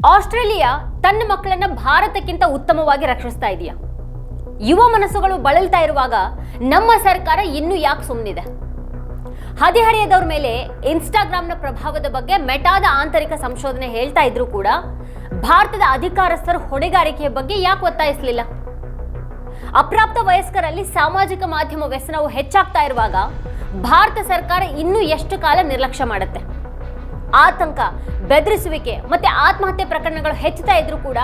Australia ತನ್ನ ಮಕ್ಕಳನ್ನ ಭಾರತಕ್ಕಿಂತ ಉತ್ತಮವಾಗಿ ರಕ್ಷಿಸ್ತಾ ಇದೆಯಾ? ಯುವ ಮನಸ್ಸುಗಳು ಬಳಲ್ತಾ ಇರುವಾಗ ನಮ್ಮ ಸರ್ಕಾರ ಇನ್ನೂ ಯಾಕೆ ಸುಮ್ಮನಿದೆ? ಹದಿಹರೆಯದವ್ರ ಮೇಲೆ ಇನ್ಸ್ಟಾಗ್ರಾಮ್ನ ಪ್ರಭಾವದ ಬಗ್ಗೆ ಮೆಟಾದ ಆಂತರಿಕ ಸಂಶೋಧನೆ ಹೇಳ್ತಾ ಇದ್ರೂ ಕೂಡ ಭಾರತದ ಅಧಿಕಾರಸ್ಥರು ಹೊಣೆಗಾರಿಕೆಯ ಬಗ್ಗೆ ಯಾಕೆ ಒತ್ತಾಯಿಸಲಿಲ್ಲ? ಅಪ್ರಾಪ್ತ ವಯಸ್ಕರಲ್ಲಿ ಸಾಮಾಜಿಕ ಮಾಧ್ಯಮ ವ್ಯಸನವು ಹೆಚ್ಚಾಗ್ತಾ ಇರುವಾಗ ಭಾರತ ಸರ್ಕಾರ ಇನ್ನೂ ಎಷ್ಟು ಕಾಲ ನಿರ್ಲಕ್ಷ್ಯ ಮಾಡುತ್ತೆ? ಆತಂಕ, ಬೆದರಿಸುವಿಕೆ ಮತ್ತೆ ಆತ್ಮಹತ್ಯೆ ಪ್ರಕರಣಗಳು ಹೆಚ್ಚುತ್ತಾ ಇದ್ರೂ ಕೂಡ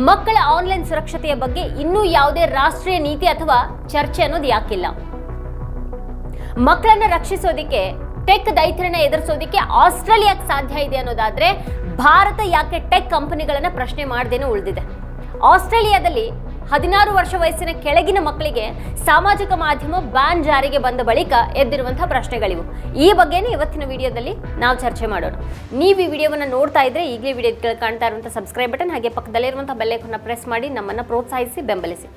ಮಕ್ಕಳ ಆನ್ಲೈನ್ ಸುರಕ್ಷತೆಯ ಬಗ್ಗೆ ಇನ್ನೂ ಯಾವುದೇ ರಾಷ್ಟ್ರೀಯ ನೀತಿ ಅಥವಾ ಚರ್ಚೆ ಅನ್ನೋದು ಯಾಕಿಲ್ಲ? ಮಕ್ಕಳನ್ನ ರಕ್ಷಿಸೋದಿಕ್ಕೆ ಟೆಕ್ ದೈತ್ಯರನ್ನ ಎದುರಿಸೋದಿಕ್ಕೆ ಆಸ್ಟ್ರೇಲಿಯಾಕ್ಕೆ ಸಾಧ್ಯ ಇದೆ ಅನ್ನೋದಾದ್ರೆ ಭಾರತ ಯಾಕೆ ಟೆಕ್ ಕಂಪನಿಗಳನ್ನ ಪ್ರಶ್ನೆ ಮಾಡದೇನೆ ಉಳಿದಿದೆ? ಆಸ್ಟ್ರೇಲಿಯಾದಲ್ಲಿ 16 ವರ್ಷ ವಯಸ್ಸಿನ ಕೆಳಗಿನ ಮಕ್ಕಳಿಗೆ ಸಾಮಾಜಿಕ ಮಾಧ್ಯಮ ಬ್ಯಾನ್ ಜಾರಿಗೆ ಬಂದ ಬಳಿಕ ಎದ್ದಿರುವಂತಹ ಪ್ರಶ್ನೆಗಳಿವು. ಈ ಬಗ್ಗೆನೇ ಇವತ್ತಿನ ವಿಡಿಯೋದಲ್ಲಿ ನಾವು ಚರ್ಚೆ ಮಾಡೋಣ. ನೀವು ಈ ವಿಡಿಯೋವನ್ನು ನೋಡ್ತಾ ಇದ್ರೆ ಈಗಲೇ ವಿಡಿಯೋ ಕಾಣ್ತಾ ಇರುವಂತಹ ಸಬ್ಸ್ಕ್ರೈಬ್ ಬಟನ್ ಹಾಗೆ ಪಕ್ಕದಲ್ಲಿರುವಂತಹ ಬೆಲ್ ಐಕಾನ್ನ ಪ್ರೆಸ್ ಮಾಡಿ ನಮ್ಮನ್ನ ಪ್ರೋತ್ಸಾಹಿಸಿ ಬೆಂಬಲಿಸಿ.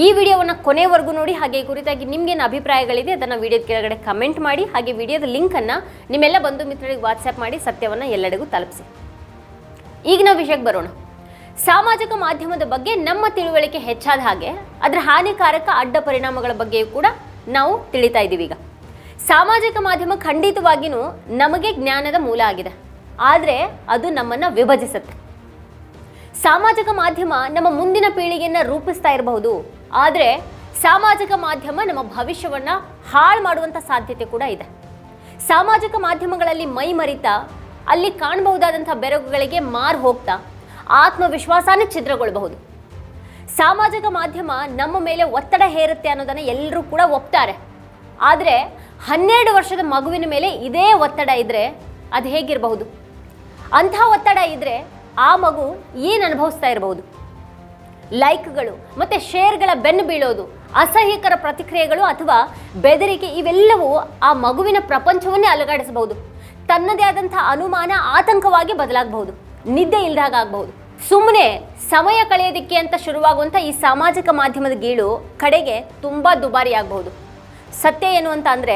ಈ ವಿಡಿಯೋವನ್ನು ಕೊನೆವರೆಗೂ ನೋಡಿ. ಹಾಗೆ ಈ ಕುರಿತಾಗಿ ನಿಮ್ಗೇನು ಅಭಿಪ್ರಾಯಗಳಿದೆ ಅದನ್ನ ವಿಡಿಯೋದ ಕೆಳಗಡೆ ಕಮೆಂಟ್ ಮಾಡಿ. ಹಾಗೆ ವಿಡಿಯೋದ ಲಿಂಕ್ ಅನ್ನ ನಿಮ್ಮೆಲ್ಲ ಬಂಧು ಮಿತ್ರರಿಗೆ ವಾಟ್ಸ್ಆ್ಯಪ್ ಮಾಡಿ ಸತ್ಯವನ್ನ ಎಲ್ಲರಿಗೂ ತಲುಪಿಸಿ. ಈಗ ನಾವು ವಿಷಯಕ್ಕೆ ಬರೋಣ. ಸಾಮಾಜಿಕ ಮಾಧ್ಯಮದ ಬಗ್ಗೆ ನಮ್ಮ ತಿಳುವಳಿಕೆ ಹೆಚ್ಚಾದ ಹಾಗೆ ಅದರ ಹಾನಿಕಾರಕ ಅಡ್ಡ ಪರಿಣಾಮಗಳ ಬಗ್ಗೆಯೂ ಕೂಡ ನಾವು ತಿಳಿತಾ ಇದ್ದೀವಿ. ಈಗ ಸಾಮಾಜಿಕ ಮಾಧ್ಯಮ ಖಂಡಿತವಾಗಿಯೂ ನಮಗೆ ಜ್ಞಾನದ ಮೂಲ ಆಗಿದೆ, ಆದರೆ ಅದು ನಮ್ಮನ್ನು ವಿಭಜಿಸುತ್ತೆ. ಸಾಮಾಜಿಕ ಮಾಧ್ಯಮ ನಮ್ಮ ಮುಂದಿನ ಪೀಳಿಗೆಯನ್ನು ರೂಪಿಸ್ತಾ ಇರಬಹುದು, ಆದರೆ ಸಾಮಾಜಿಕ ಮಾಧ್ಯಮ ನಮ್ಮ ಭವಿಷ್ಯವನ್ನು ಹಾಳು ಮಾಡುವಂಥ ಸಾಧ್ಯತೆ ಕೂಡ ಇದೆ. ಸಾಮಾಜಿಕ ಮಾಧ್ಯಮಗಳಲ್ಲಿ ಮೈ ಮರಿತಾ ಅಲ್ಲಿ ಕಾಣಬಹುದಾದಂಥ ಬೆರಗುಗಳಿಗೆ ಮಾರು ಹೋಗ್ತಾ ಆತ್ಮವಿಶ್ವಾಸನೇ ಛಿದ್ರಗೊಳ್ಳಬಹುದು. ಸಾಮಾಜಿಕ ಮಾಧ್ಯಮ ನಮ್ಮ ಮೇಲೆ ಒತ್ತಡ ಹೇರುತ್ತೆ ಅನ್ನೋದನ್ನು ಎಲ್ಲರೂ ಕೂಡ ಒಪ್ತಾರೆ. ಆದರೆ 12 ವರ್ಷದ ಮಗುವಿನ ಮೇಲೆ ಇದೇ ಒತ್ತಡ ಇದ್ದರೆ ಅದು ಹೇಗಿರಬಹುದು? ಅಂಥ ಒತ್ತಡ ಇದ್ದರೆ ಆ ಮಗು ಏನು ಅನುಭವಿಸ್ತಾ ಇರಬಹುದು? ಲೈಕ್ಗಳು ಮತ್ತು ಶೇರ್ಗಳ ಬೆನ್ನು ಬೀಳೋದು, ಅಸಹ್ಯಕರ ಪ್ರತಿಕ್ರಿಯೆಗಳು ಅಥವಾ ಬೆದರಿಕೆ ಇವೆಲ್ಲವೂ ಆ ಮಗುವಿನ ಪ್ರಪಂಚವನ್ನೇ ಅಲುಗಾಡಿಸಬಹುದು. ತನ್ನದೇ ಆದಂಥ ಅನುಮಾನ ಆತಂಕವಾಗಿ ಬದಲಾಗಬಹುದು, ನಿದ್ದೆ ಇಲ್ದಾಗ ಆಗಬಹುದು. ಸುಮ್ಮನೆ ಸಮಯ ಕಳೆಯೋದಕ್ಕೆ ಅಂತ ಶುರುವಾಗುವಂಥ ಈ ಸಾಮಾಜಿಕ ಮಾಧ್ಯಮದ ಗೀಳು ಕಡೆಗೆ ತುಂಬ ದುಬಾರಿ ಆಗಬಹುದು. ಸತ್ಯ ಏನು ಅಂತ ಅಂದರೆ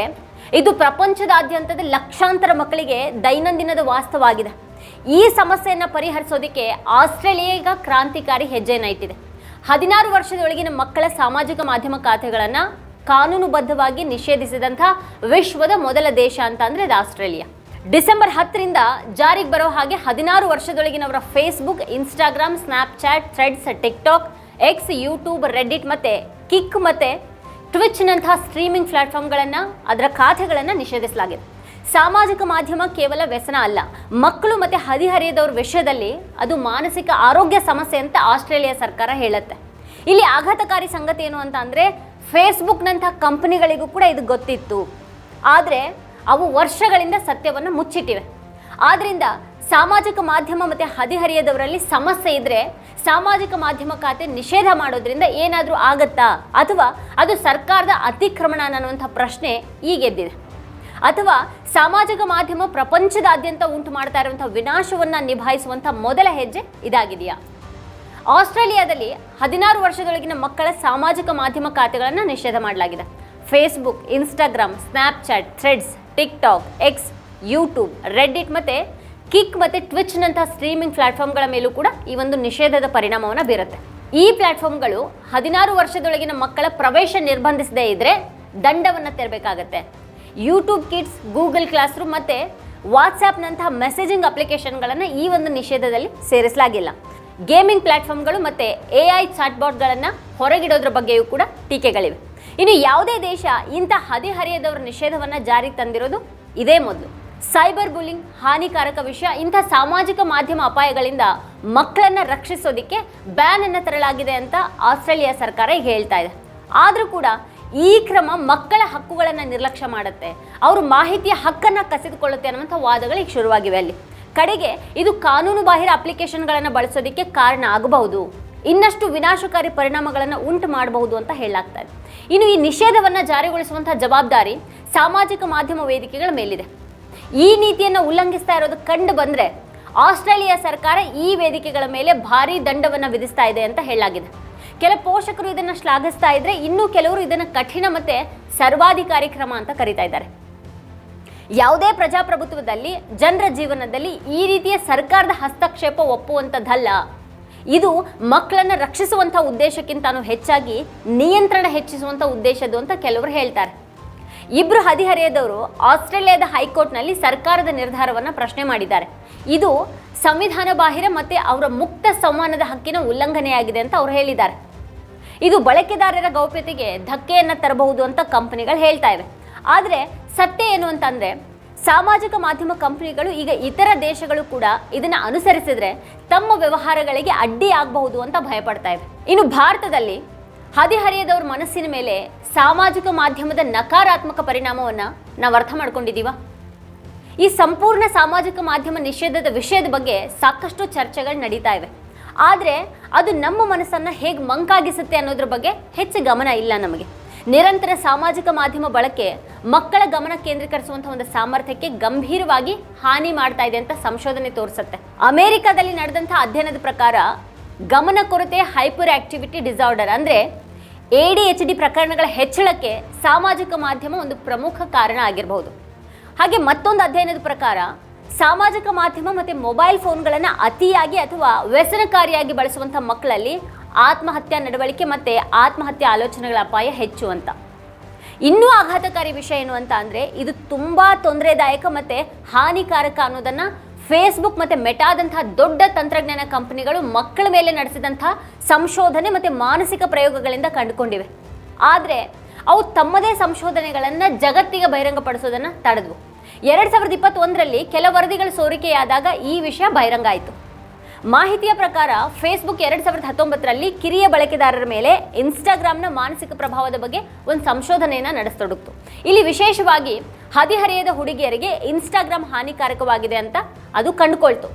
ಇದು ಪ್ರಪಂಚದಾದ್ಯಂತದ ಲಕ್ಷಾಂತರ ಮಕ್ಕಳಿಗೆ ದೈನಂದಿನದ ವಾಸ್ತವವಾಗಿದೆ. ಈ ಸಮಸ್ಯೆಯನ್ನು ಪರಿಹರಿಸೋದಕ್ಕೆ ಆಸ್ಟ್ರೇಲಿಯಾ ಈಗ ಕ್ರಾಂತಿಕಾರಿ ಹೆಜ್ಜೆಯನ್ನು ಇಟ್ಟಿದೆ. 16 ವರ್ಷದೊಳಗಿನ ಮಕ್ಕಳ ಸಾಮಾಜಿಕ ಮಾಧ್ಯಮ ಖಾತೆಗಳನ್ನು ಕಾನೂನುಬದ್ಧವಾಗಿ ನಿಷೇಧಿಸಿದಂಥ ವಿಶ್ವದ ಮೊದಲ ದೇಶ ಅಂತ ಅಂದರೆ ಅದು ಆಸ್ಟ್ರೇಲಿಯಾ. ಡಿಸೆಂಬರ್ 10ರಿಂದ ಜಾರಿಗೆ ಬರೋ ಹಾಗೆ 16 ವರ್ಷದೊಳಗಿನವರ Facebook, Instagram, Snapchat, Threads, TikTok, X, YouTube, Reddit ಮತ್ತು ಕಿಕ್ ಮತ್ತು ಟ್ವಿಚ್ನಂತಹ ಸ್ಟ್ರೀಮಿಂಗ್ ಪ್ಲಾಟ್ಫಾರ್ಮ್ಗಳನ್ನು ಅದರ ಖಾತೆಗಳನ್ನು ನಿಷೇಧಿಸಲಾಗಿದೆ. ಸಾಮಾಜಿಕ ಮಾಧ್ಯಮ ಕೇವಲ ವ್ಯಸನ ಅಲ್ಲ, ಮಕ್ಕಳು ಮತ್ತು ಹದಿಹರೆಯದವ್ರ ವಿಷಯದಲ್ಲಿ ಅದು ಮಾನಸಿಕ ಆರೋಗ್ಯ ಸಮಸ್ಯೆ ಅಂತ ಆಸ್ಟ್ರೇಲಿಯಾ ಸರ್ಕಾರ ಹೇಳುತ್ತೆ. ಇಲ್ಲಿ ಆಘಾತಕಾರಿ ಸಂಗತಿ ಏನು ಅಂತ ಅಂದರೆ ಫೇಸ್ಬುಕ್ನಂಥ ಕಂಪನಿಗಳಿಗೂ ಕೂಡ ಇದು ಗೊತ್ತಿತ್ತು, ಆದರೆ ಅವು ವರ್ಷಗಳಿಂದ ಸತ್ಯವನ್ನು ಮುಚ್ಚಿಟ್ಟಿವೆ. ಆದ್ದರಿಂದ ಸಾಮಾಜಿಕ ಮಾಧ್ಯಮ ಮತ್ತು ಹದಿಹರೆಯದವರಲ್ಲಿ ಸಮಸ್ಯೆ ಇದ್ದರೆ ಸಾಮಾಜಿಕ ಮಾಧ್ಯಮ ಖಾತೆ ನಿಷೇಧ ಮಾಡೋದ್ರಿಂದ ಏನಾದರೂ ಆಗತ್ತಾ ಅಥವಾ ಅದು ಸರ್ಕಾರದ ಅತಿಕ್ರಮಣ ಅನ್ನುವಂಥ ಪ್ರಶ್ನೆ ಈಗ ಎದ್ದಿದೆ. ಅಥವಾ ಸಾಮಾಜಿಕ ಮಾಧ್ಯಮ ಪ್ರಪಂಚದಾದ್ಯಂತ ಉಂಟು ಮಾಡ್ತಾ ಇರುವಂಥ ವಿನಾಶವನ್ನು ನಿಭಾಯಿಸುವಂಥ ಮೊದಲ ಹೆಜ್ಜೆ ಇದಾಗಿದೆಯಾ? ಆಸ್ಟ್ರೇಲಿಯಾದಲ್ಲಿ 16 ವರ್ಷದೊಳಗಿನ ಮಕ್ಕಳ ಸಾಮಾಜಿಕ ಮಾಧ್ಯಮ ಖಾತೆಗಳನ್ನು ನಿಷೇಧ ಮಾಡಲಾಗಿದೆ. Facebook, Instagram, Snapchat, Threads, TikTok, X, YouTube, Reddit ಮತ್ತು ಕಿಕ್ ಮತ್ತು ಟ್ವಿಚ್ನಂಥ ಸ್ಟ್ರೀಮಿಂಗ್ ಪ್ಲಾಟ್ಫಾರ್ಮ್ಗಳ ಮೇಲೂ ಕೂಡ ಈ ಒಂದು ನಿಷೇಧದ ಪರಿಣಾಮವನ್ನು ಬೀರುತ್ತೆ. ಈ ಪ್ಲಾಟ್ಫಾರ್ಮ್ಗಳು 16 ವರ್ಷದೊಳಗಿನ ಮಕ್ಕಳ ಪ್ರವೇಶ ನಿರ್ಬಂಧಿಸದೇ ಇದ್ದರೆ ದಂಡವನ್ನು ತೆರಬೇಕಾಗತ್ತೆ. YouTube Kids, Google classroom ಮತ್ತು ವಾಟ್ಸ್ಆ್ಯಪ್ನಂತಹ ಮೆಸೇಜಿಂಗ್ ಅಪ್ಲಿಕೇಶನ್ಗಳನ್ನು ಈ ಒಂದು ನಿಷೇಧದಲ್ಲಿ ಸೇರಿಸಲಾಗಿಲ್ಲ. ಗೇಮಿಂಗ್ ಪ್ಲಾಟ್ಫಾರ್ಮ್ಗಳು ಮತ್ತು AI ಚಾಟ್ಬಾಟ್ಗಳನ್ನು ಹೊರಗಿಡೋದ್ರ ಬಗ್ಗೆಯೂ ಕೂಡ ಟೀಕೆಗಳಿವೆ. ಇನ್ನು ಯಾವುದೇ ದೇಶ ಇಂಥ ಹದಿಹರೆಯದವರ ನಿಷೇಧವನ್ನು ಜಾರಿಗೆ ತಂದಿರೋದು ಇದೇ ಮೊದಲು. ಸೈಬರ್ ಬುಲ್ಲಿಂಗ್ ಹಾನಿಕಾರಕ ವಿಷಯ. ಇಂಥ ಸಾಮಾಜಿಕ ಮಾಧ್ಯಮ ಅಪಾಯಗಳಿಂದ ಮಕ್ಕಳನ್ನು ರಕ್ಷಿಸೋದಕ್ಕೆ ಬ್ಯಾನ್ ಅನ್ನು ತರಲಾಗಿದೆ ಅಂತ ಆಸ್ಟ್ರೇಲಿಯಾ ಸರ್ಕಾರ ಈಗ ಹೇಳ್ತಾ ಇದೆ. ಆದರೂ ಕೂಡ ಈ ಕ್ರಮ ಮಕ್ಕಳ ಹಕ್ಕುಗಳನ್ನು ನಿರ್ಲಕ್ಷ್ಯ ಮಾಡುತ್ತೆ, ಅವರು ಮಾಹಿತಿಯ ಹಕ್ಕನ್ನು ಕಸಿದುಕೊಳ್ಳುತ್ತೆ ಅನ್ನುವಂಥ ವಾದಗಳು ಈಗ ಶುರುವಾಗಿವೆ. ಅಲ್ಲಿ ಕಡೆಗೆ ಇದು ಕಾನೂನು ಬಾಹಿರ ಅಪ್ಲಿಕೇಶನ್ಗಳನ್ನು ಬಳಸೋದಕ್ಕೆ ಕಾರಣ ಆಗಬಹುದು, ಇನ್ನಷ್ಟು ವಿನಾಶಕಾರಿ ಪರಿಣಾಮಗಳನ್ನು ಉಂಟು ಮಾಡಬಹುದು ಅಂತ ಹೇಳಲಾಗ್ತಾ ಇದೆ. ಇನ್ನು ಈ ನಿಷೇಧವನ್ನು ಜಾರಿಗೊಳಿಸುವಂಥ ಜವಾಬ್ದಾರಿ ಸಾಮಾಜಿಕ ಮಾಧ್ಯಮ ವೇದಿಕೆಗಳ ಮೇಲಿದೆ. ಈ ನೀತಿಯನ್ನು ಉಲ್ಲಂಘಿಸ್ತಾ ಇರೋದು ಕಂಡು ಬಂದರೆ ಆಸ್ಟ್ರೇಲಿಯಾ ಸರ್ಕಾರ ಈ ವೇದಿಕೆಗಳ ಮೇಲೆ ಭಾರೀ ದಂಡವನ್ನು ವಿಧಿಸ್ತಾ ಇದೆ ಅಂತ ಹೇಳಲಾಗಿದೆ. ಕೆಲ ಪೋಷಕರು ಇದನ್ನು ಶ್ಲಾಘಿಸ್ತಾ ಇದ್ರೆ, ಇನ್ನೂ ಕೆಲವರು ಇದನ್ನು ಕಠಿಣ ಮತ್ತು ಸರ್ವಾಧಿಕಾರಿ ಕ್ರಮ ಅಂತ ಕರೀತಾ ಇದ್ದಾರೆ. ಯಾವುದೇ ಪ್ರಜಾಪ್ರಭುತ್ವದಲ್ಲಿ ಜನರ ಜೀವನದಲ್ಲಿ ಈ ರೀತಿಯ ಸರ್ಕಾರದ ಹಸ್ತಕ್ಷೇಪ ಒಪ್ಪುವಂಥದ್ದಲ್ಲ. ಇದು ಮಕ್ಕಳನ್ನು ರಕ್ಷಿಸುವಂಥ ಉದ್ದೇಶಕ್ಕಿಂತನೂ ಹೆಚ್ಚಾಗಿ ನಿಯಂತ್ರಣ ಹೆಚ್ಚಿಸುವಂಥ ಉದ್ದೇಶದ್ದು ಅಂತ ಕೆಲವರು ಹೇಳ್ತಾರೆ. ಇಬ್ಬರು ಹದಿಹರೆಯದವರು ಆಸ್ಟ್ರೇಲಿಯಾದ ಹೈಕೋರ್ಟ್ನಲ್ಲಿ ಸರ್ಕಾರದ ನಿರ್ಧಾರವನ್ನು ಪ್ರಶ್ನೆ ಮಾಡಿದ್ದಾರೆ. ಇದು ಸಂವಿಧಾನ ಬಾಹಿರ ಮತ್ತು ಅವರ ಮುಕ್ತ ಸಂವಹನದ ಹಕ್ಕಿನ ಉಲ್ಲಂಘನೆಯಾಗಿದೆ ಅಂತ ಅವರು ಹೇಳಿದ್ದಾರೆ. ಇದು ಬಳಕೆದಾರರ ಗೌಪ್ಯತೆಗೆ ಧಕ್ಕೆಯನ್ನು ತರಬಹುದು ಅಂತ ಕಂಪನಿಗಳು ಹೇಳ್ತಾ ಇವೆ. ಆದರೆ ಸತ್ಯ ಏನು ಅಂತಂದರೆ, ಸಾಮಾಜಿಕ ಮಾಧ್ಯಮ ಕಂಪನಿಗಳು ಈಗ ಇತರ ದೇಶಗಳು ಕೂಡ ಇದನ್ನು ಅನುಸರಿಸಿದ್ರೆ ತಮ್ಮ ವ್ಯವಹಾರಗಳಿಗೆ ಅಡ್ಡಿ ಆಗಬಹುದು ಅಂತ ಭಯಪಡ್ತಾ ಇವೆ. ಇನ್ನು ಭಾರತದಲ್ಲಿ ಹದಿಹರೆಯದವ್ರ ಮನಸ್ಸಿನ ಮೇಲೆ ಸಾಮಾಜಿಕ ಮಾಧ್ಯಮದ ನಕಾರಾತ್ಮಕ ಪರಿಣಾಮವನ್ನು ನಾವು ಅರ್ಥ ಮಾಡ್ಕೊಂಡಿದ್ದೀವ? ಈ ಸಂಪೂರ್ಣ ಸಾಮಾಜಿಕ ಮಾಧ್ಯಮ ನಿಷೇಧದ ವಿಷಯದ ಬಗ್ಗೆ ಸಾಕಷ್ಟು ಚರ್ಚೆಗಳು ನಡೀತಾ ಇವೆ. ಆದರೆ ಅದು ನಮ್ಮ ಮನಸ್ಸನ್ನು ಹೇಗೆ ಮಂಕಾಗಿಸುತ್ತೆ ಅನ್ನೋದ್ರ ಬಗ್ಗೆ ಹೆಚ್ಚು ಗಮನ ಇಲ್ಲ ನಮಗೆ. ನಿರಂತರ ಸಾಮಾಜಿಕ ಮಾಧ್ಯಮ ಬಳಕೆ ಮಕ್ಕಳ ಗಮನ ಕೇಂದ್ರೀಕರಿಸುವಂಥ ಒಂದು ಸಾಮರ್ಥ್ಯಕ್ಕೆ ಗಂಭೀರವಾಗಿ ಹಾನಿ ಮಾಡ್ತಾ ಇದೆ ಅಂತ ಸಂಶೋಧನೆ ತೋರಿಸುತ್ತೆ. ಅಮೆರಿಕದಲ್ಲಿ ನಡೆದಂಥ ಅಧ್ಯಯನದ ಪ್ರಕಾರ ಗಮನ ಕೊರತೆ ಹೈಪರ್ ಆಕ್ಟಿವಿಟಿ ಡಿಸಾರ್ಡರ್ ಅಂದರೆ ADHD ಪ್ರಕರಣಗಳ ಹೆಚ್ಚಳಕ್ಕೆ ಸಾಮಾಜಿಕ ಮಾಧ್ಯಮ ಒಂದು ಪ್ರಮುಖ ಕಾರಣ ಆಗಿರಬಹುದು. ಹಾಗೆ ಮತ್ತೊಂದು ಅಧ್ಯಯನದ ಪ್ರಕಾರ ಸಾಮಾಜಿಕ ಮಾಧ್ಯಮ ಮತ್ತು ಮೊಬೈಲ್ ಫೋನ್ಗಳನ್ನು ಅತಿಯಾಗಿ ಅಥವಾ ವ್ಯಸನಕಾರಿಯಾಗಿ ಬಳಸುವಂಥ ಮಕ್ಕಳಲ್ಲಿ ಆತ್ಮಹತ್ಯಾ ನಡವಳಿಕೆ ಮತ್ತು ಆತ್ಮಹತ್ಯೆ ಆಲೋಚನೆಗಳ ಅಪಾಯ ಹೆಚ್ಚು ಅಂತ. ಇನ್ನೂ ಆಘಾತಕಾರಿ ವಿಷಯ ಏನು ಅಂತ ಅಂದರೆ, ಇದು ತುಂಬ ತೊಂದರೆದಾಯಕ ಮತ್ತು ಹಾನಿಕಾರಕ ಅನ್ನೋದನ್ನು ಫೇಸ್ಬುಕ್ ಮತ್ತು ಮೆಟಾದಂತಹ ದೊಡ್ಡ ತಂತ್ರಜ್ಞಾನ ಕಂಪನಿಗಳು ಮಕ್ಕಳ ಮೇಲೆ ನಡೆಸಿದಂಥ ಸಂಶೋಧನೆ ಮತ್ತು ಮಾನಸಿಕ ಪ್ರಯೋಗಗಳಿಂದ ಕಂಡುಕೊಂಡಿವೆ. ಆದರೆ ಅವು ತಮ್ಮದೇ ಸಂಶೋಧನೆಗಳನ್ನು ಜಗತ್ತಿಗೆ ಬಹಿರಂಗಪಡಿಸೋದನ್ನು ತಡೆದವು. 2021ರಲ್ಲಿ ಕೆಲ ವರದಿಗಳು ಸೋರಿಕೆಯಾದಾಗ ಈ ವಿಷಯ ಬಹಿರಂಗ ಆಯಿತು. ಮಾಹಿತಿಯ ಪ್ರಕಾರ ಫೇಸ್ಬುಕ್ 2019ರಲ್ಲಿ ಕಿರಿಯ ಬಳಕೆದಾರರ ಮೇಲೆ ಇನ್ಸ್ಟಾಗ್ರಾಮ್ನ ಮಾನಸಿಕ ಪ್ರಭಾವದ ಬಗ್ಗೆ ಒಂದು ಸಂಶೋಧನೆಯನ್ನು ನಡೆಸತೊಡಗಿತು. ಇಲ್ಲಿ ವಿಶೇಷವಾಗಿ ಹದಿಹರೆಯದ ಹುಡುಗಿಯರಿಗೆ ಇನ್ಸ್ಟಾಗ್ರಾಮ್ ಹಾನಿಕಾರಕವಾಗಿದೆ ಅಂತ ಅದು ಕಂಡುಕೊಳ್ತು.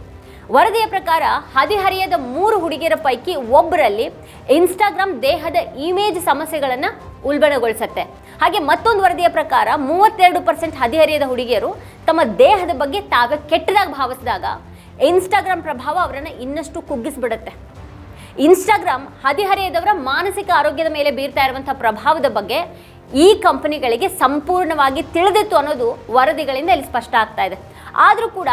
ವರದಿಯ ಪ್ರಕಾರ ಹದಿಹರೆಯದ 3 ಹುಡುಗಿಯರ ಪೈಕಿ ಒಬ್ಬರಲ್ಲಿ ಇನ್ಸ್ಟಾಗ್ರಾಮ್ ದೇಹದ ಇಮೇಜ್ ಸಮಸ್ಯೆಗಳನ್ನು ಉಲ್ಬಣಗೊಳಿಸುತ್ತೆ. ಹಾಗೆ ಮತ್ತೊಂದು ವರದಿಯ ಪ್ರಕಾರ 32% ಹದಿಹರೆಯದ ಹುಡುಗಿಯರು ತಮ್ಮ ದೇಹದ ಬಗ್ಗೆ ತಾವೇ ಕೆಟ್ಟದಾಗಿ ಭಾವಿಸಿದಾಗ ಇನ್ಸ್ಟಾಗ್ರಾಮ್ ಪ್ರಭಾವ ಅವರನ್ನು ಇನ್ನಷ್ಟು ಕುಗ್ಗಿಸ್ಬಿಡುತ್ತೆ. ಇನ್ಸ್ಟಾಗ್ರಾಮ್ ಹದಿಹರೆಯದವರ ಮಾನಸಿಕ ಆರೋಗ್ಯದ ಮೇಲೆ ಬೀರ್ತಾ ಇರುವಂಥ ಪ್ರಭಾವದ ಬಗ್ಗೆ ಈ ಕಂಪನಿಗಳಿಗೆ ಸಂಪೂರ್ಣವಾಗಿ ತಿಳಿದಿತ್ತು ಅನ್ನೋದು ವರದಿಗಳಿಂದ ಇಲ್ಲಿ ಸ್ಪಷ್ಟ ಆಗ್ತಾ ಇದೆ. ಆದರೂ ಕೂಡ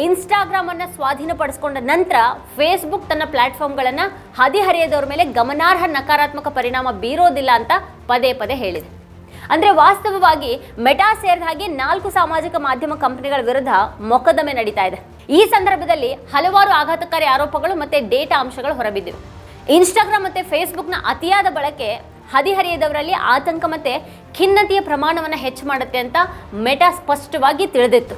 ಇನ್ಸ್ಟಾಗ್ರಾಮನ್ನು ಸ್ವಾಧೀನಪಡಿಸ್ಕೊಂಡ ನಂತರ ಫೇಸ್ಬುಕ್ ತನ್ನ ಪ್ಲ್ಯಾಟ್ಫಾರ್ಮ್ಗಳನ್ನು ಹದಿಹರೆಯದವ್ರ ಮೇಲೆ ಗಮನಾರ್ಹ ನಕಾರಾತ್ಮಕ ಪರಿಣಾಮ ಬೀರೋದಿಲ್ಲ ಅಂತ ಪದೇ ಪದೇ ಹೇಳಿದೆ. ಅಂದರೆ ವಾಸ್ತವವಾಗಿ ಮೆಟಾ ಸೇರಿದ ಹಾಗೆ 4 ಸಾಮಾಜಿಕ ಮಾಧ್ಯಮ ಕಂಪನಿಗಳ ವಿರುದ್ಧ ಮೊಕದ್ದಮೆ ನಡೀತಾ ಇದೆ. ಈ ಸಂದರ್ಭದಲ್ಲಿ ಹಲವಾರು ಆಘಾತಕಾರಿ ಆರೋಪಗಳು ಮತ್ತು ಡೇಟಾ ಅಂಶಗಳು ಹೊರಬಿದ್ದಿವೆ. ಇನ್ಸ್ಟಾಗ್ರಾಮ್ ಮತ್ತು ಫೇಸ್ಬುಕ್ನ ಅತಿಯಾದ ಬಳಕೆ ಹದಿಹರೆಯದವರಲ್ಲಿ ಆತಂಕ ಮತ್ತು ಖಿನ್ನತೆಯ ಪ್ರಮಾಣವನ್ನು ಹೆಚ್ಚು ಮಾಡುತ್ತೆ ಅಂತ ಮೆಟಾ ಸ್ಪಷ್ಟವಾಗಿ ತಿಳಿದಿತ್ತು.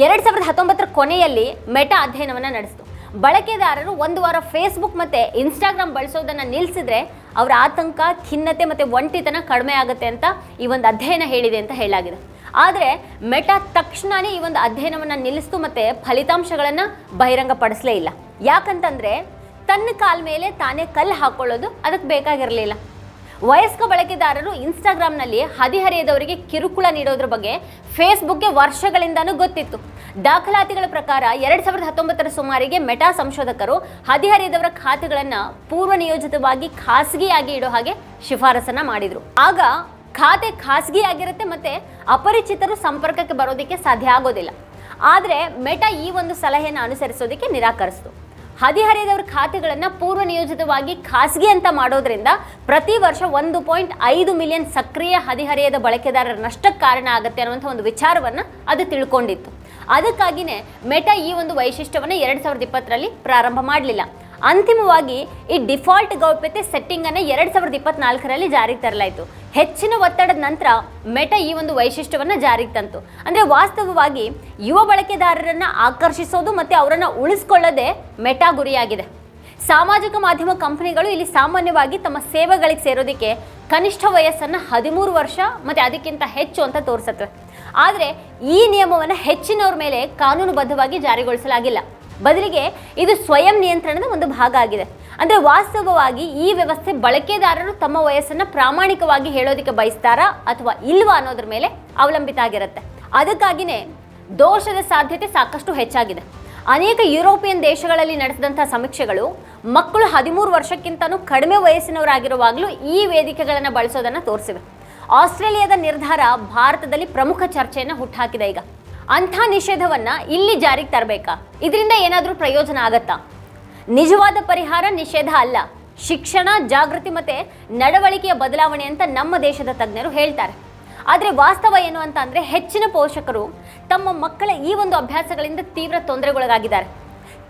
2019ರ ಕೊನೆಯಲ್ಲಿ ಮೆಟಾ ಅಧ್ಯಯನವನ್ನು ನಡೆಸಿತು. ಬಳಕೆದಾರರು 1 ವಾರ ಫೇಸ್ಬುಕ್ ಮತ್ತು ಇನ್ಸ್ಟಾಗ್ರಾಮ್ ಬಳಸೋದನ್ನು ನಿಲ್ಲಿಸಿದ್ರೆ ಅವರ ಆತಂಕ, ಖಿನ್ನತೆ ಮತ್ತು ಒಂಟಿತನ ಕಡಿಮೆ ಆಗುತ್ತೆ ಅಂತ ಈ ಒಂದು ಅಧ್ಯಯನ ಹೇಳಿದೆ ಅಂತ ಹೇಳಲಾಗಿದೆ. ಆದರೆ ಮೆಟಾ ತಕ್ಷಣವೇ ಈ ಒಂದು ಅಧ್ಯಯನವನ್ನು ನಿಲ್ಲಿಸ್ತು ಮತ್ತು ಫಲಿತಾಂಶಗಳನ್ನು ಬಹಿರಂಗಪಡಿಸಲೇ ಇಲ್ಲ. ಯಾಕಂತಂದರೆ ತನ್ನ ಕಾಲ ಮೇಲೆ ತಾನೇ ಕಲ್ಲು ಹಾಕ್ಕೊಳ್ಳೋದು ಅದಕ್ಕೆ ಬೇಕಾಗಿರಲಿಲ್ಲ. ವಯಸ್ಕ ಬಳಕೆದಾರರು ಇನ್ಸ್ಟಾಗ್ರಾಮ್ನಲ್ಲಿ ಹದಿಹರೆಯದವರಿಗೆ ಕಿರುಕುಳ ನೀಡೋದ್ರ ಬಗ್ಗೆ ಫೇಸ್ಬುಕ್ಗೆ ವರ್ಷಗಳಿಂದನೂ ಗೊತ್ತಿತ್ತು. ದಾಖಲಾತಿಗಳ ಪ್ರಕಾರ 2019ರ ಸುಮಾರಿಗೆ ಮೆಟಾ ಸಂಶೋಧಕರು ಹದಿಹರೆಯದವರ ಖಾತೆಗಳನ್ನು ಪೂರ್ವ ನಿಯೋಜಿತವಾಗಿ ಖಾಸಗಿಯಾಗಿ ಇಡೋ ಹಾಗೆ ಶಿಫಾರಸನ್ನು ಮಾಡಿದರು. ಆಗ ಖಾತೆ ಖಾಸಗಿಯಾಗಿರುತ್ತೆ ಮತ್ತು ಅಪರಿಚಿತರು ಸಂಪರ್ಕಕ್ಕೆ ಬರೋದಕ್ಕೆ ಸಾಧ್ಯ ಆಗೋದಿಲ್ಲ. ಆದರೆ ಮೆಟಾ ಈ ಒಂದು ಸಲಹೆಯನ್ನು ಅನುಸರಿಸೋದಕ್ಕೆ ನಿರಾಕರಿಸಿತು. ಹದಿಹರೆಯದವರ ಖಾತೆಗಳನ್ನು ಪೂರ್ವ ನಿಯೋಜಿತವಾಗಿ ಖಾಸಗಿ ಅಂತ ಮಾಡೋದ್ರಿಂದ ಪ್ರತಿ ವರ್ಷ 1.5 ಮಿಲಿಯನ್ ಸಕ್ರಿಯ ಹದಿಹರೆಯದ ಬಳಕೆದಾರರ ನಷ್ಟಕ್ಕೆ ಕಾರಣ ಆಗುತ್ತೆ ಅನ್ನುವಂಥ ಒಂದು ವಿಚಾರವನ್ನು ಅದು ತಿಳ್ಕೊಂಡಿತ್ತು. ಅದಕ್ಕಾಗಿಯೇ ಮೆಟಾ ಈ ಒಂದು ವೈಶಿಷ್ಟ್ಯವನ್ನು 2020ರಲ್ಲಿ ಪ್ರಾರಂಭ ಮಾಡಲಿಲ್ಲ. ಅಂತಿಮವಾಗಿ ಈ ಡಿಫಾಲ್ಟ್ ಗೌಪ್ಯತೆ ಸೆಟ್ಟಿಂಗನ್ನು 2024ರಲ್ಲಿ ಜಾರಿಗೆ ತರಲಾಯಿತು. ಹೆಚ್ಚಿನ ಒತ್ತಡದ ನಂತರ ಮೆಟಾ ಈ ಒಂದು ವೈಶಿಷ್ಟ್ಯವನ್ನು ಜಾರಿಗೆ ತಂತು. ಅಂದರೆ ವಾಸ್ತವವಾಗಿ ಯುವ ಬಳಕೆದಾರರನ್ನು ಆಕರ್ಷಿಸೋದು ಮತ್ತು ಅವರನ್ನು ಉಳಿಸ್ಕೊಳ್ಳೋದೇ ಮೆಟಾ ಗುರಿಯಾಗಿದೆ. ಸಾಮಾಜಿಕ ಮಾಧ್ಯಮ ಕಂಪನಿಗಳು ಇಲ್ಲಿ ಸಾಮಾನ್ಯವಾಗಿ ತಮ್ಮ ಸೇವೆಗಳಿಗೆ ಸೇರೋದಕ್ಕೆ ಕನಿಷ್ಠ ವಯಸ್ಸನ್ನು 13 ವರ್ಷ ಮತ್ತು ಅದಕ್ಕಿಂತ ಹೆಚ್ಚು ಅಂತ ತೋರಿಸುತ್ತವೆ. ಆದರೆ ಈ ನಿಯಮವನ್ನು ಹೆಚ್ಚಿನವ್ರ ಮೇಲೆ ಕಾನೂನುಬದ್ಧವಾಗಿ ಜಾರಿಗೊಳಿಸಲಾಗಿಲ್ಲ. ಬದಲಿಗೆ ಇದು ಸ್ವಯಂ ನಿಯಂತ್ರಣದ ಒಂದು ಭಾಗ ಆಗಿದೆ. ಅಂದರೆ ವಾಸ್ತವವಾಗಿ ಈ ವ್ಯವಸ್ಥೆ ಬಳಕೆದಾರರು ತಮ್ಮ ವಯಸ್ಸನ್ನು ಪ್ರಾಮಾಣಿಕವಾಗಿ ಹೇಳೋದಕ್ಕೆ ಬಯಸ್ತಾರಾ ಅಥವಾ ಇಲ್ವಾ ಅನ್ನೋದ್ರ ಮೇಲೆ ಅವಲಂಬಿತ ಆಗಿರುತ್ತೆ. ಅದಕ್ಕಾಗಿಯೇ ದೋಷದ ಸಾಧ್ಯತೆ ಸಾಕಷ್ಟು ಹೆಚ್ಚಾಗಿದೆ. ಅನೇಕ ಯುರೋಪಿಯನ್ ದೇಶಗಳಲ್ಲಿ ನಡೆಸಿದಂಥ ಸಮೀಕ್ಷೆಗಳು ಮಕ್ಕಳು 13 ವರ್ಷಕ್ಕಿಂತನೂ ಕಡಿಮೆ ವಯಸ್ಸಿನವರಾಗಿರುವಾಗಲೂ ಈ ವೇದಿಕೆಗಳನ್ನು ಬಳಸೋದನ್ನು ತೋರಿಸಿವೆ. ಆಸ್ಟ್ರೇಲಿಯಾದ ನಿರ್ಧಾರ ಭಾರತದಲ್ಲಿ ಪ್ರಮುಖ ಚರ್ಚೆಯನ್ನು ಹುಟ್ಟುಹಾಕಿದೆ. ಈಗ ಅಂಥ ನಿಷೇಧವನ್ನ ಇಲ್ಲಿ ಜಾರಿಗೆ ತರಬೇಕಾ? ಇದರಿಂದ ಏನಾದರೂ ಪ್ರಯೋಜನ ಆಗತ್ತಾ? ನಿಜವಾದ ಪರಿಹಾರ ನಿಷೇಧ ಅಲ್ಲ, ಶಿಕ್ಷಣ, ಜಾಗೃತಿ ಮತ್ತೆ ನಡವಳಿಕೆಯ ಬದಲಾವಣೆ ಅಂತ ನಮ್ಮ ದೇಶದ ತಜ್ಞರು ಹೇಳ್ತಾರೆ. ಆದರೆ ವಾಸ್ತವ ಏನು ಅಂತ ಅಂದರೆ ಹೆಚ್ಚಿನ ಪೋಷಕರು ತಮ್ಮ ಮಕ್ಕಳ ಈ ಒಂದು ಅಭ್ಯಾಸಗಳಿಂದ ತೀವ್ರ ತೊಂದರೆಗೊಳಗಾಗಿದ್ದಾರೆ.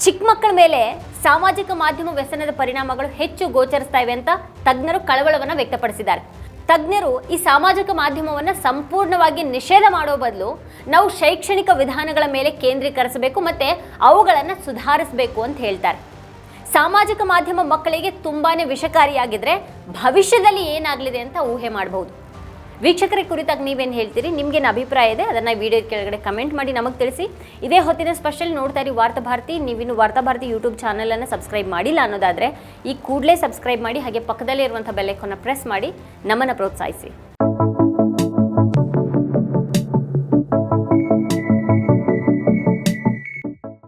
ಚಿಕ್ಕ ಮಕ್ಕಳ ಮೇಲೆ ಸಾಮಾಜಿಕ ಮಾಧ್ಯಮ ವ್ಯಸನದ ಪರಿಣಾಮಗಳು ಹೆಚ್ಚು ಗೋಚರಿಸ್ತಾ ಇವೆ ಅಂತ ತಜ್ಞರು ಕಳವಳವನ್ನು ವ್ಯಕ್ತಪಡಿಸಿದ್ದಾರೆ. ತಜ್ಞರು ಈ ಸಾಮಾಜಿಕ ಮಾಧ್ಯಮವನ್ನು ಸಂಪೂರ್ಣವಾಗಿ ನಿಷೇಧ ಮಾಡೋ ಬದಲು ನಾವು ಶೈಕ್ಷಣಿಕ ವಿಧಾನಗಳ ಮೇಲೆ ಕೇಂದ್ರೀಕರಿಸಬೇಕು ಮತ್ತು ಅವುಗಳನ್ನು ಸುಧಾರಿಸಬೇಕು ಅಂತ ಹೇಳ್ತಾರೆ. ಸಾಮಾಜಿಕ ಮಾಧ್ಯಮ ಮಕ್ಕಳಿಗೆ ತುಂಬಾ ವಿಷಕಾರಿಯಾಗಿದ್ದರೆ ಭವಿಷ್ಯದಲ್ಲಿ ಏನಾಗಲಿದೆ ಅಂತ ಊಹೆ ಮಾಡಬಹುದು. ವೀಕ್ಷಕರ ಕುರಿತಾಗಿ ನೀವೇನು ಹೇಳ್ತೀರಿ? ನಿಮಗೇನು ಅಭಿಪ್ರಾಯ ಇದೆ ಅದನ್ನು ವಿಡಿಯೋ ಕೆಳಗಡೆ ಕಮೆಂಟ್ ಮಾಡಿ ನಮಗೆ ತಿಳಿಸಿ. ಇದೇ ಹೊತ್ತಿನ ಸ್ಪೆಷಲ್ ನೋಡ್ತಾ ಇರಿ ವಾರ್ತಾಭಾರತಿ. ನೀವಿನ್ನು ವಾರ್ತಾಭಾರತಿ ಯೂಟ್ಯೂಬ್ ಚಾನಲನ್ನು ಸಬ್ಸ್ಕ್ರೈಬ್ ಮಾಡಿಲ್ಲ ಅನ್ನೋದಾದರೆ ಈ ಕೂಡಲೇ ಸಬ್ಸ್ಕ್ರೈಬ್ ಮಾಡಿ, ಹಾಗೆ ಪಕ್ಕದಲ್ಲೇ ಇರುವಂಥ ಬೆಲ್ ಐಕಾನ್ನ ಪ್ರೆಸ್ ಮಾಡಿ ನಮ್ಮನ್ನು ಪ್ರೋತ್ಸಾಹಿಸಿ.